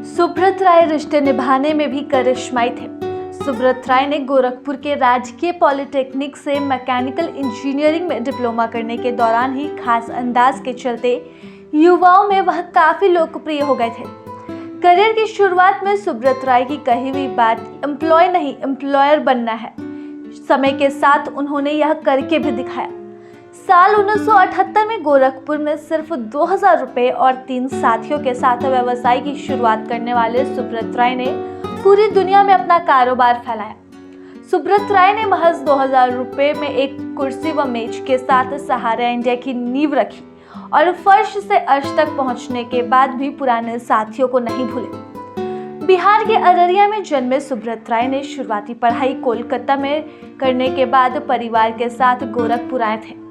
सुब्रत राय रिश्ते निभाने में भी करिश्माई थे। सुब्रत राय ने गोरखपुर के राजकीय पॉलिटेक्निक से मैकेनिकल इंजीनियरिंग में डिप्लोमा करने के दौरान ही खास अंदाज के चलते युवाओं में वह काफी लोकप्रिय हो गए थे। करियर की शुरुआत में सुब्रत राय की कही हुई बात एम्प्लॉय नहीं एम्प्लॉयर बनना है, समय के साथ उन्होंने यह करके भी दिखाया। साल 1978 में गोरखपुर में सिर्फ 2000 रुपए और 3 साथियों के साथ व्यवसाय की शुरुआत करने वाले सुब्रत राय ने पूरी दुनिया में अपना कारोबार फैलाया। सुब्रत राय ने महज 2000 रुपए में एक कुर्सी व मेज के साथ सहारा इंडिया की नींव रखी और फर्श से अर्श तक पहुंचने के बाद भी पुराने साथियों को नहीं भूले। बिहार के अररिया में जन्मे सुब्रत राय ने शुरुआती पढ़ाई कोलकाता में करने के बाद परिवार के साथ गोरखपुर आए थे।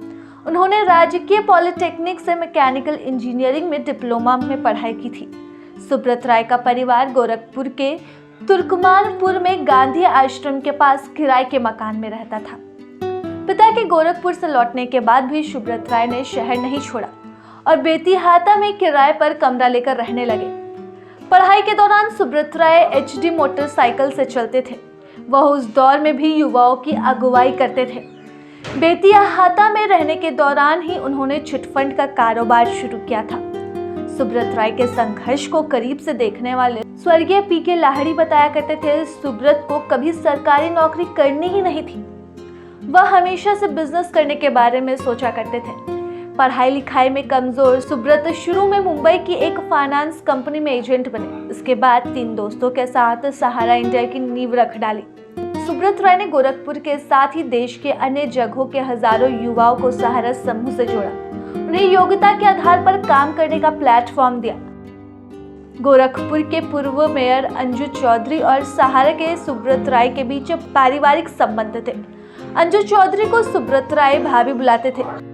उन्होंने राजकीय पॉलिटेक्निक से मैकेनिकल इंजीनियरिंग में डिप्लोमा में पढ़ाई की थी। सुब्रत राय का परिवार गोरखपुर के तुर्कमानपुर में गांधी आश्रम के पास किराए के मकान में रहता था। पिता के गोरखपुर से लौटने के बाद भी सुब्रत राय ने शहर नहीं छोड़ा और बेतीहाता में किराए पर कमरा लेकर रहने लगे। पढ़ाई के दौरान सुब्रत राय HD मोटरसाइकिल से चलते थे। वह उस दौर में भी युवाओं की अगुवाई करते थे। बेतीहाता में रहने के दौरान ही उन्होंने चिटफंड का कारोबार शुरू किया था। सुब्रत राय के संघर्ष को करीब से देखने वाले स्वर्गीय PK लाहिड़ी बताया करते थे, सुब्रत को कभी सरकारी नौकरी करनी ही नहीं थी। वह हमेशा से बिजनेस करने के बारे में सोचा करते थे। पढ़ाई लिखाई में कमजोर सुब्रत शुरू में मुंबई की एक फाइनेंस कंपनी में एजेंट बने। इसके बाद 3 दोस्तों के साथ सहारा इंडिया की नींव रख डाली। सुब्रत राय ने गोरखपुर के साथ ही देश के अन्य जगहों के हजारों युवाओं को सहारा समूह से जोड़ा, उन्हें योग्यता के आधार पर काम करने का प्लेटफॉर्म दिया। गोरखपुर के पूर्व मेयर अंजू चौधरी और सहारा के सुब्रत राय के बीच पारिवारिक संबंध थे। अंजू चौधरी को सुब्रत राय भाभी बुलाते थे।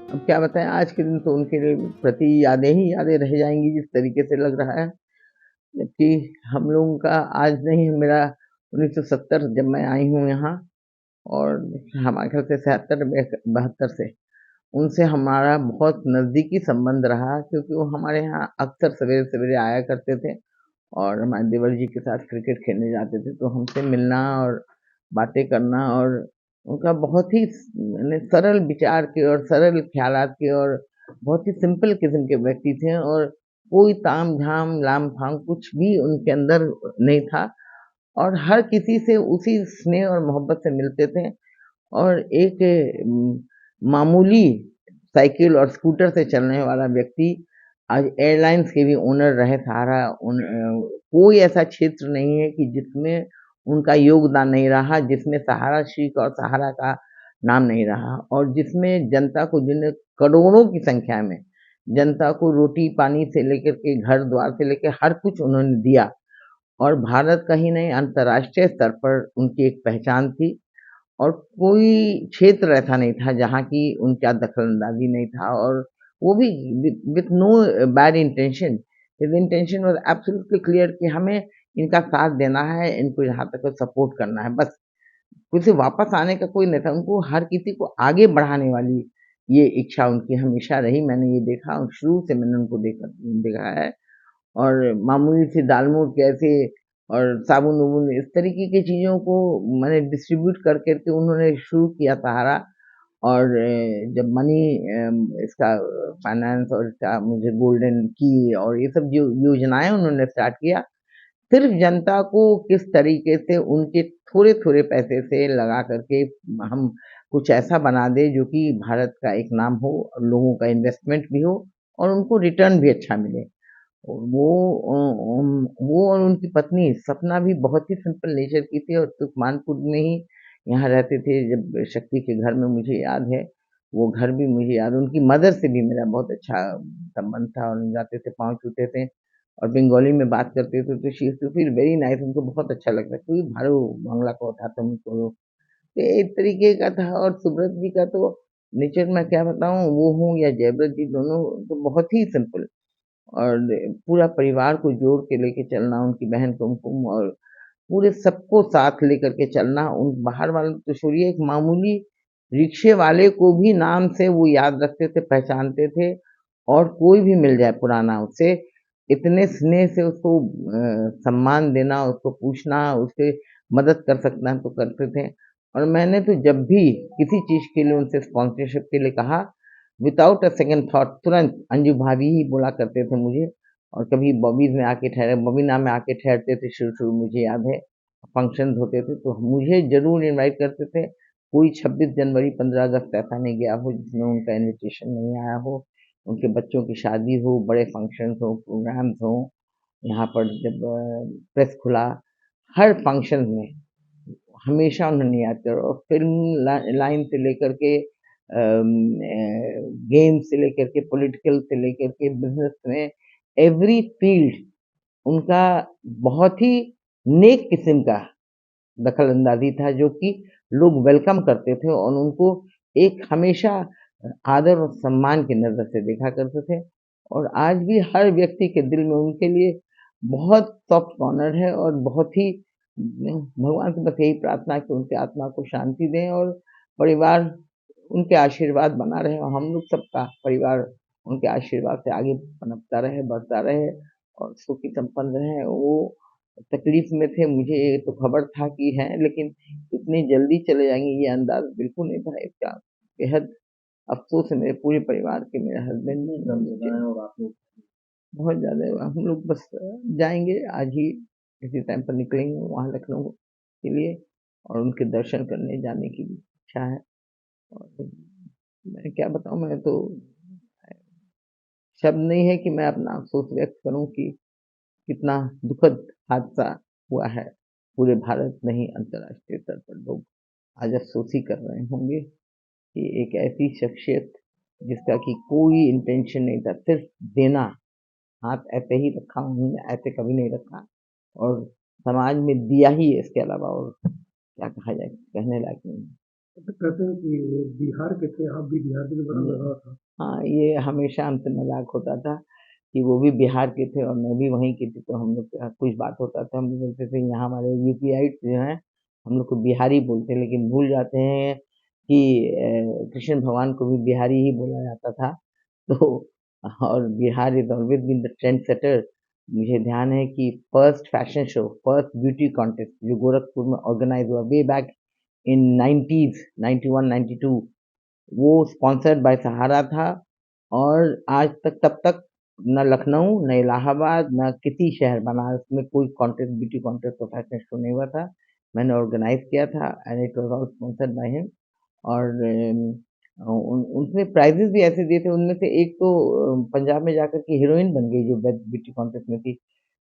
अब क्या बताएं, आज के दिन तो उनके प्रति यादें ही यादें रह जाएंगी, जिस तरीके से लग रहा है। जबकि हम लोगों का आज नहीं, मेरा 1970 जब मैं आई हूँ यहाँ, और हमारे घर से 73-72 से उनसे हमारा बहुत नज़दीकी संबंध रहा, क्योंकि वो हमारे यहाँ अक्सर सवेरे सवेरे आया करते थे और हमारे देवर जी के साथ क्रिकेट खेलने जाते थे। तो हमसे मिलना और बातें करना, और उनका बहुत ही सरल विचार के और सरल ख्यालात के और बहुत ही सिंपल किस्म के व्यक्ति थे, और कोई ताम झाम लाम फाम कुछ भी उनके अंदर नहीं था, और हर किसी से उसी स्नेह और मोहब्बत से मिलते थे। और एक मामूली साइकिल और स्कूटर से चलने वाला व्यक्ति आज एयरलाइंस के भी ओनर रहे। सहारा कोई ऐसा क्षेत्र नहीं है कि जिसमें उनका योगदान नहीं रहा, जिसमें सहारा श्रीक और सहारा का नाम नहीं रहा, और जिसमें जनता को, जिन्हें करोड़ों की संख्या में जनता को रोटी पानी से लेकर के घर द्वार से लेकर हर कुछ उन्होंने दिया। और भारत का ही नहीं, अंतर्राष्ट्रीय स्तर पर उनकी एक पहचान थी, और कोई क्षेत्र ऐसा नहीं था जहाँ की उनका दखलंदाजी नहीं था, और वो भी with no bad intention. His intention was absolutely clear कि हमें इनका साथ देना है, इनको यहाँ तक सपोर्ट करना है, बस। किसी वापस आने का कोई नहीं था। उनको हर किसी को आगे बढ़ाने वाली ये इच्छा उनकी हमेशा रही। मैंने ये देखा, और शुरू से मैंने उनको देखा है। और मामूली सी दाल-मोठ कैसे और साबुन-वाबुन इस तरीके की चीज़ों को मैंने डिस्ट्रीब्यूट कर कर के उन्होंने शुरू किया सहारा। और जब मनी इसका फाइनेंस और इसका मुझे गोल्डन की और ये सब जो योजनाएँ उन्होंने स्टार्ट किया, सिर्फ जनता को किस तरीके से उनके थोड़े-थोड़े पैसे से लगा करके हम कुछ ऐसा बना दें जो कि भारत का एक नाम हो, लोगों का इन्वेस्टमेंट भी हो और उनको रिटर्न भी अच्छा मिले। वो और उनकी पत्नी सपना भी बहुत ही सिंपल नेचर की थी, और तुर्कमानपुर में ही यहाँ रहते थे। जब शक्ति के घर में, मुझे याद है, वो घर भी मुझे याद है। उनकी मदर से भी मेरा बहुत अच्छा संबंध था, और जाते थे, पाँव छूते थे और बंगाली में बात करते थे। तो she used to feel very nice, उनको बहुत अच्छा लगता, क्योंकि भारो बांग्ला को था तुमको। तो एक तरीके का था। और सुब्रत जी का तो नेचर मैं क्या बताऊँ, वो हूँ या जयव्रत जी, दोनों तो बहुत ही सिंपल, और पूरा परिवार को जोड़ के लेके चलना, उनकी बहन कुमकुम और पूरे सबको साथ लेकर के चलना। उन बाहर वालों तो छोड़िए, एक मामूली रिक्शे वाले को भी नाम से वो याद रखते थे, पहचानते थे, और कोई भी मिल जाए पुराना, उससे इतने स्नेह से उसको सम्मान देना, उसको पूछना, उससे मदद कर सकना तो करते थे। और मैंने तो जब भी किसी चीज़ के लिए उनसे स्पॉन्सरशिप के लिए कहा, विदाउट अ सेकंड थॉट तुरंत अंजू भाभी ही बोला करते थे मुझे। और कभी बॉबीज़ में आके ठहरे, बबीना में आके ठहरते थे शुरू-शुरू, मुझे याद है। फंक्शंस होते थे तो मुझे ज़रूर इनवाइट करते थे। कोई 26 जनवरी, 15 अगस्त ऐसा नहीं गया हो जिसमें उनका इनविटेशन नहीं आया हो। उनके बच्चों की शादी हो, बड़े फंक्शंस हो, प्रोग्राम्स हों, यहाँ पर जब प्रेस खुला, हर फंक्शन में हमेशा उन्होंने याद करा। और फ़िल्म लाइन से लेकर के गेम से लेकर के, पॉलिटिकल से लेकर के, बिज़नेस में, एवरी फ़ील्ड उनका बहुत ही नेक किस्म का दखल-अंदाज़ी था, जो कि लोग वेलकम करते थे और उनको एक हमेशा आदर और सम्मान की नज़र से देखा करते थे। और आज भी हर व्यक्ति के दिल में उनके लिए बहुत सॉफ्ट कॉर्नर है, और बहुत ही भगवान से बस यही प्रार्थना है कि उनकी आत्मा को शांति दें, और परिवार उनके आशीर्वाद बना रहे, और हम लोग सबका परिवार उनके आशीर्वाद से आगे पनपता रहे, बढ़ता रहे और सुखी संपन्न रहे। वो तकलीफ में थे, मुझे ये तो खबर था कि हैं, लेकिन इतनी जल्दी चले जाएंगे ये अंदाज बिल्कुल नहीं था इसका। बेहद अफसोस है मेरे पूरे परिवार के, मेरे हस्बैंड ने और मुझे। और आप लोग बहुत ज़्यादा हम लोग बस जाएंगे आज ही, किसी टाइम पर निकलेंगे वहाँ लखनऊ के लिए, और उनके दर्शन करने जाने की भी इच्छा है। और मैं क्या बताऊँ, मैं तो शब्द नहीं है कि मैं अपना अफसोस व्यक्त करूँ कि कितना दुखद हादसा हुआ है। पूरे भारत नहीं, अंतर्राष्ट्रीय स्तर पर लोग आज अफ़सोस ही कर रहे होंगे कि एक ऐसी शख्सियत जिसका कि कोई इंटेंशन नहीं था, सिर्फ़ देना, हाथ ऐसे ही रखा उन्होंने, ऐसे कभी नहीं रखा, और समाज में दिया ही है, इसके अलावा और क्या कहा जाए, कहने लायक नहीं है। तो कहते हैं कि वो बिहार के थे, आप भी बिहार के बड़ा लगा था। हाँ, ये हमेशा हमसे मज़ाक होता था कि वो भी बिहार के थे और मैं भी वहीं की थी, तो हम लोग कुछ बात होता था, हम लोग बोलते थे यहाँ हमारे यूपीआइट्स जो हैं, हम लोग को बिहारी बोलते हैं, लेकिन भूल जाते हैं कि कृष्ण भगवान को भी बिहारी ही बोला जाता था। तो और Bihar is always been the trend setter. मुझे ध्यान है कि first fashion show, first beauty contest जो गोरखपुर में ऑर्गेनाइज़ हुआ वे बैक इन 90s, 91, 92, वो स्पॉन्सर्ड बाय सहारा था। और आज तक, तब तक न लखनऊ, न इलाहाबाद, न किसी शहर बनारस में कोई कॉन्टेस्ट, ब्यूटी कॉन्टेस्ट और फैशन शो नहीं हुआ था। मैंने ऑर्गेनाइज़ किया था and it was all sponsored by him. और उसने प्राइजेस भी ऐसे दिए थे, उनमें से एक तो पंजाब में जाकर के हीरोइन बन गई जो बेस्ट ब्यूटी कॉन्टेस्ट में थी।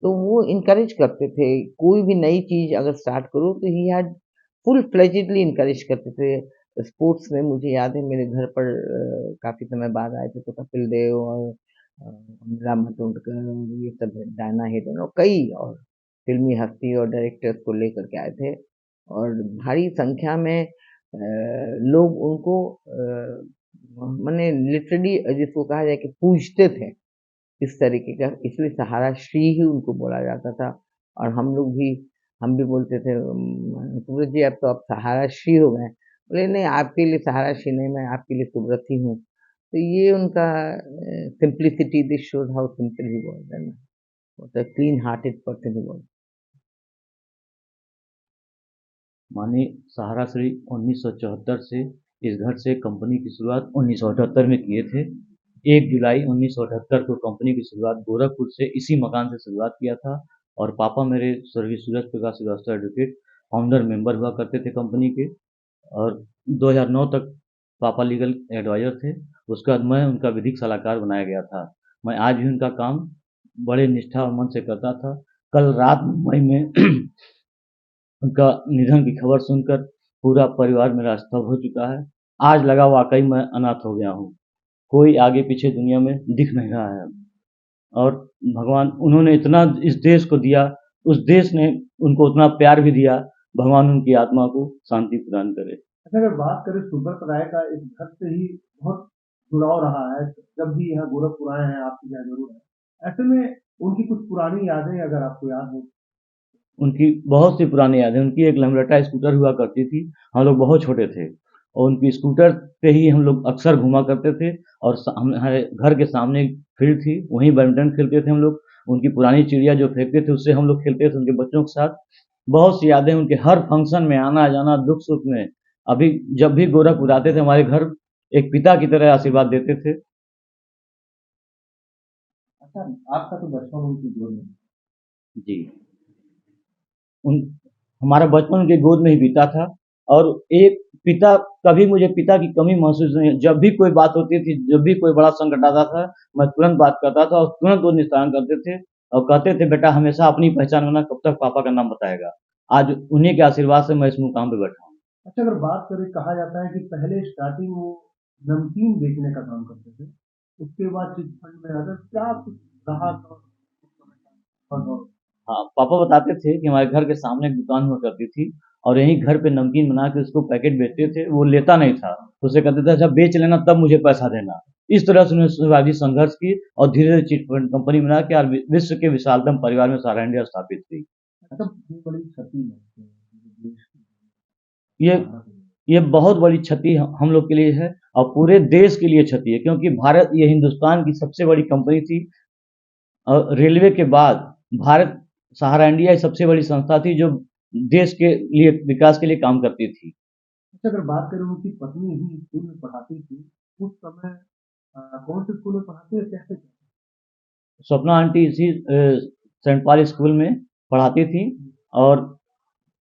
तो वो इनकरेज करते थे, कोई भी नई चीज़ अगर स्टार्ट करो तो ही हैड फुल फ्लेजेडली इनकरेज करते थे। स्पोर्ट्स में मुझे याद है मेरे घर पर काफ़ी समय बाद आए थे तो कपिल देव और अमिला मातोंडकर और ये सब, डायना हेडन और कई और फिल्मी हस्ती और डायरेक्टर्स को लेकर के आए थे। और भारी संख्या में लोग उनको माने लिटरली जिसको कहा जाए कि पूजते थे, इस तरीके का, इसलिए सहारा श्री ही उनको बोला जाता था। और हम भी बोलते थे सुब्रत जी अब तो आप सहारा श्री हो गए। बोले नहीं, आपके लिए सहारा श्री नहीं, मैं आपके लिए सुब्रत ही हूँ। तो ये उनका simplicity, this shows how simple he was and what a clean hearted person he was. माने सहारा श्री 1974 से इस घर से कंपनी की शुरुआत 1978 में किए थे। 1 जुलाई 1978 को कंपनी की शुरुआत गोरखपुर से इसी मकान से शुरुआत किया था। और पापा मेरे स्वर्गीय Suraj Prakash Srivastava advocate founder member हुआ करते थे कंपनी के। और 2009 तक पापा लीगल एडवाइजर थे। उसके बाद मैं उनका विधिक सलाहकार बनाया गया था। मैं आज भी उनका काम बड़े निष्ठा और मन से करता था। कल रात मुंबई में उनका निधन की खबर सुनकर पूरा परिवार मेरा स्तब्ध हो चुका है। आज लगा वाकई मैं अनाथ हो गया हूँ, कोई आगे पीछे दुनिया में दिख नहीं रहा है। और भगवान उन्होंने इतना इस देश को दिया, उस देश ने उनको उतना प्यार भी दिया। भगवान उनकी आत्मा को शांति प्रदान करे। अच्छा, अगर बात करें सुब्रत राय का, इस घर से ही बहुत जुड़ाव रहा है, जब भी यहाँ गोरखपुर आए हैं आपके यहाँ जरूर है। ऐसे में उनकी कुछ पुरानी यादें अगर आपको याद हो। उनकी बहुत सी पुरानी यादें, उनकी एक लैम्ब्रेटा स्कूटर हुआ करती थी, हम लोग बहुत छोटे थे। और उनकी स्कूटर पे ही हम लोग अक्सर घूमा करते थे। और हमारे घर के सामने एक फील्ड थी, वहीं बैडमिंटन खेलते थे हम लोग। उनकी पुरानी चिड़िया जो फेंकते थे उससे हम लोग खेलते थे उनके बच्चों के साथ। बहुत सी यादें, उनके हर फंक्शन में आना जाना, दुख सुख में। अभी जब भी गोरखपुर आते थे हमारे घर, एक पिता की तरह आशीर्वाद देते थे। अच्छा, आपका तो बचपन उनकी गोद में। जी, उन हमारा बचपन उनके गोद में ही बीता था। और एक पिता, कभी मुझे पिता की कमी महसूस नहीं। जब भी कोई बात होती थी, जब भी कोई बड़ा संकट आता था, मैं तुरंत बात करता था और तुरंत वो निस्तारण करते थे और कहते थे, बेटा हमेशा अपनी पहचान करना, कब तक पापा का नाम बताएगा। आज उन्हीं के आशीर्वाद से मैं इस मुकाम पे बैठा हूँ। अच्छा, अगर बात करें, कहा जाता है कि पहले स्टार्टिंग वो नमकीन बेचने का काम करते थे, उसके बाद चिटफंड में आकर क्या कुछ रहा तो हाँ, पापा बताते थे कि हमारे घर के सामने एक दुकान हुआ करती थी और यहीं घर पे नमकीन बना के उसको पैकेट बेचते थे। वो लेता नहीं था, तो उसे कहते थे, अच्छा बेच लेना तब मुझे पैसा देना। इस तरह से उन्होंने शिवाजी संघर्ष की और धीरे-धीरे चिट फंड कंपनी बना के और विश्व के विशालतम परिवार में सहारा इंडिया स्थापित की। अच्छा, ये बड़ी क्षति है देश ये ये बहुत बड़ी क्षति हम लोग के लिए है और पूरे देश के लिए क्षति है, क्योंकि भारत, ये हिंदुस्तान की सबसे बड़ी कंपनी थी। और रेलवे के बाद भारत सहारा इंडिया सबसे बड़ी संस्था थी जो देश के लिए विकास के लिए काम करती थी। अच्छा, अगर बात करें, उनकी पत्नी ही स्कूल में पढ़ाती थी, उस समय कौन से स्कूल में पढ़ाती है, कैसे? स्वप्ना आंटी इसी सेंट पॉल स्कूल में पढ़ाती थी और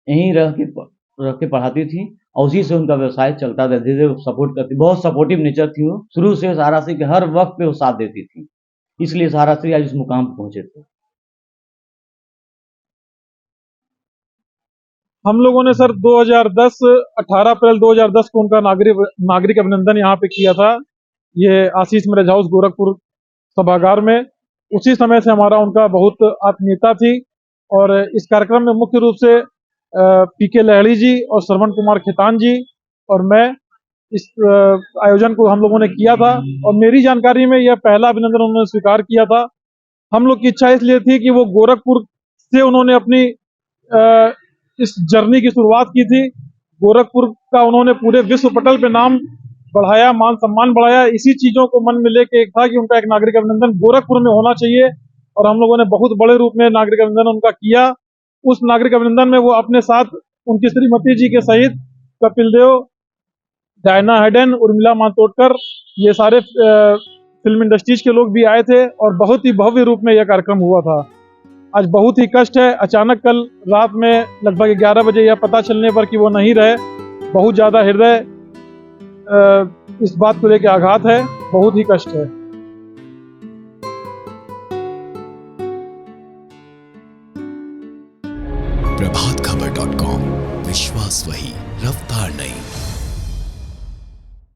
यहीं रह के पढ़ाती थी और उसी से उनका व्यवसाय चलता था। धीरे-धीरे वो सपोर्ट करती, बहुत सपोर्टिव नेचर थी वो। शुरू से सहाराश्री के हर वक़्त पे वो साथ देती थी, इसलिए सहाराश्री आज इस मुकाम पे पहुँचे थे। हम लोगों ने सर 18 अप्रैल 2010 को उनका नागरिक अभिनंदन यहाँ पे किया था, ये आशीष मैरिज हाउस गोरखपुर सभागार में। उसी समय से हमारा उनका बहुत आत्मीयता थी और इस कार्यक्रम में मुख्य रूप से पीके लहड़ी जी और श्रवण कुमार खेतान जी और मैं इस आयोजन को हम लोगों ने किया था। और मेरी जानकारी में यह पहला अभिनंदन उन्होंने स्वीकार किया था। हम लोग की इच्छा इसलिए थी कि वो गोरखपुर से उन्होंने अपनी इस जर्नी की शुरुआत की थी। गोरखपुर का उन्होंने पूरे विश्व पटल पे नाम बढ़ाया, मान सम्मान बढ़ाया। इसी चीजों को मन में लेके एक था कि उनका एक नागरिक अभिनंदन गोरखपुर में होना चाहिए और हम लोगों ने बहुत बड़े रूप में नागरिक अभिनंदन उनका किया। उस नागरिक अभिनंदन में वो अपने साथ उनकी श्रीमती जी के सहित कपिल देव, डायना हेडन, उर्मिला मातोडकर, ये सारे फिल्म इंडस्ट्रीज के लोग भी आए थे और बहुत ही भव्य रूप में यह कार्यक्रम हुआ था। आज बहुत ही कष्ट है, अचानक कल रात में लगभग 11 बजे यह पता चलने पर कि वो नहीं रहे, बहुत ज़्यादा हृदय इस बात को लेकर आघात है, बहुत ही कष्ट है। प्रभातखबर.com, विश्वास वही, रफ्तार नहीं।